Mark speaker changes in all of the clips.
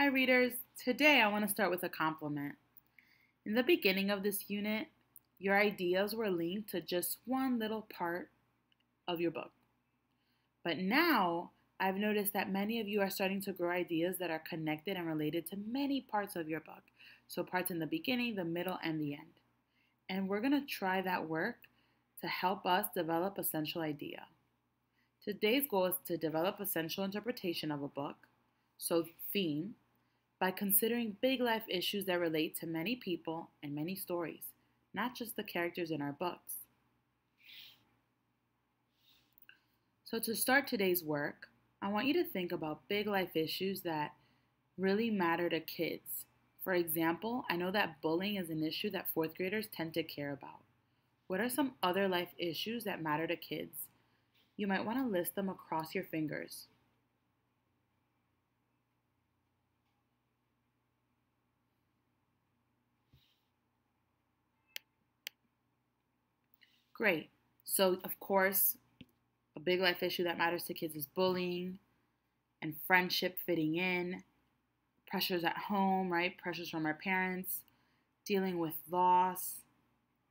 Speaker 1: Hi, readers. Today I want to start with a compliment. In the beginning of this unit, your ideas were linked to just one little part of your book. But now I've noticed that many of you are starting to grow ideas that are connected and related to many parts of your book. So, parts in the beginning, the middle, and the end. And we're going to try that work to help us develop a central idea. Today's goal is to develop a central interpretation of a book, so theme, by considering big life issues that relate to many people and many stories, not just the characters in our books. So to start today's work, I want you to think about big life issues that really matter to kids. For example, I know that bullying is an issue that fourth graders tend to care about. What are some other life issues that matter to kids? You might want to list them across your fingers. Great. So, of course, a big life issue that matters to kids is bullying and friendship fitting in, pressures at home, right? Pressures from our parents, dealing with loss,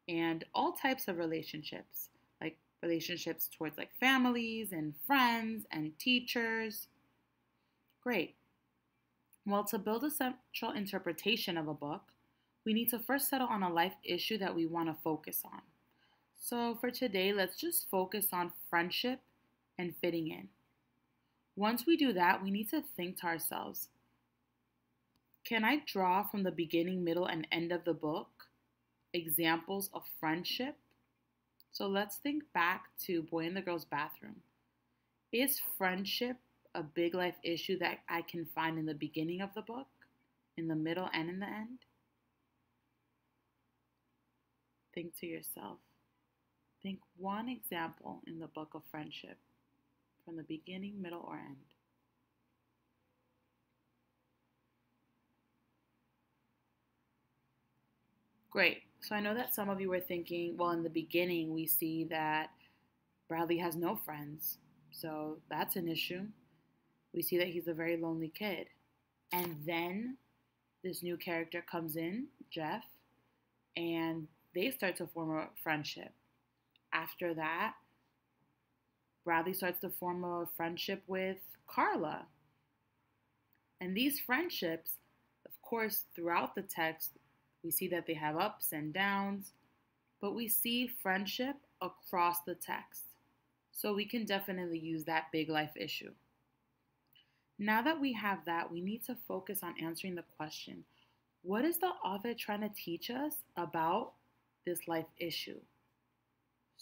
Speaker 1: and all types of relationships, like relationships towards like families and friends and teachers. Great. Well, to build a central interpretation of a book, we need to first settle on a life issue that we want to focus on. So for today, let's just focus on friendship and fitting in. Once we do that, we need to think to ourselves, can I draw from the beginning, middle, and end of the book examples of friendship? So let's think back to Boy in the Girl's Bathroom. Is friendship a big life issue that I can find in the beginning of the book, in the middle, and in the end? Think to yourself. Think one example in the book of friendship from the beginning, middle, or end. Great. So I know that some of you were thinking, well, in the beginning, we see that Bradley has no friends. So that's an issue. We see that he's a very lonely kid. And then this new character comes in, Jeff, and they start to form a friendship. After that, Bradley starts to form a friendship with Carla. And these friendships, of course, throughout the text, we see that they have ups and downs, but we see friendship across the text. So we can definitely use that big life issue. Now that we have that, we need to focus on answering the question, what is the author trying to teach us about this life issue?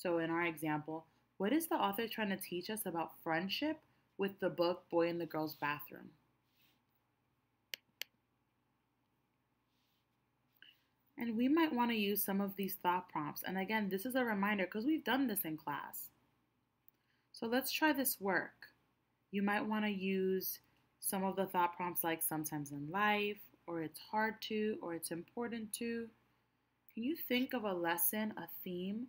Speaker 1: So in our example, what is the author trying to teach us about friendship with the book Boy in the Girl's Bathroom? And we might want to use some of these thought prompts. And again, this is a reminder because we've done this in class. So let's try this work. You might want to use some of the thought prompts like sometimes in life, or it's hard to, or it's important to. Can you think of a lesson, a theme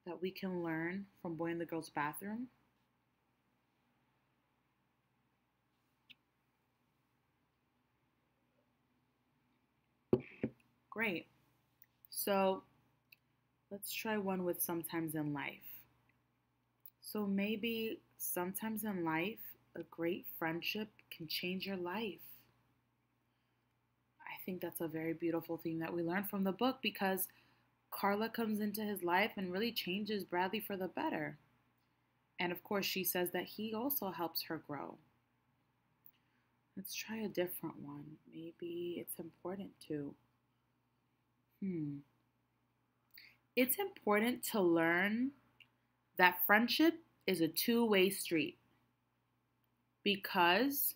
Speaker 1: that we can learn from Boy in the Girl's Bathroom? Great. So let's try one with sometimes in life. So maybe sometimes in life, a great friendship can change your life. I think that's a very beautiful thing that we learned from the book because Carla comes into his life and really changes Bradley for the better. And of course, she says that he also helps her grow. Let's try a different one. Maybe it's important to. It's important to learn that friendship is a two-way street because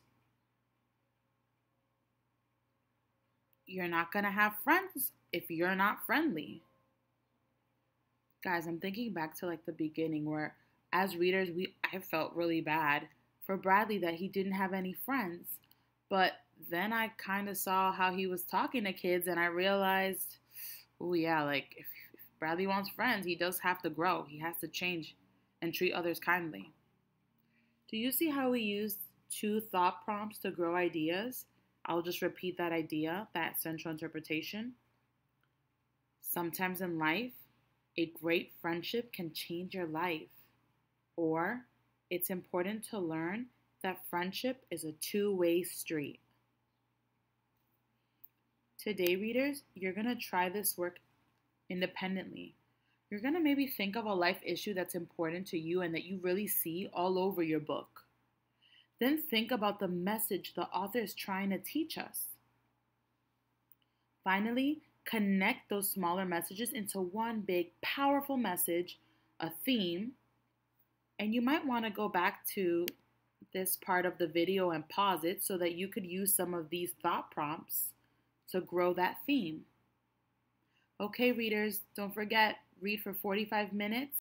Speaker 1: you're not going to have friends if you're not friendly. Guys, I'm thinking back to like the beginning where as readers, I felt really bad for Bradley that he didn't have any friends. But then I kind of saw how he was talking to kids and I realized, oh yeah, like if Bradley wants friends, he does have to grow. He has to change and treat others kindly. Do you see how we use two thought prompts to grow ideas? I'll just repeat that idea, that central interpretation. Sometimes in life, a great friendship can change your life. Or it's important to learn that friendship is a two-way street. Today, readers, you're going to try this work independently. You're going to maybe think of a life issue that's important to you and that you really see all over your book. Then think about the message the author is trying to teach us. Finally, connect those smaller messages into one big, powerful message, a theme, and you might want to go back to this part of the video and pause it so that you could use some of these thought prompts to grow that theme. Okay, readers, don't forget, read for 45 minutes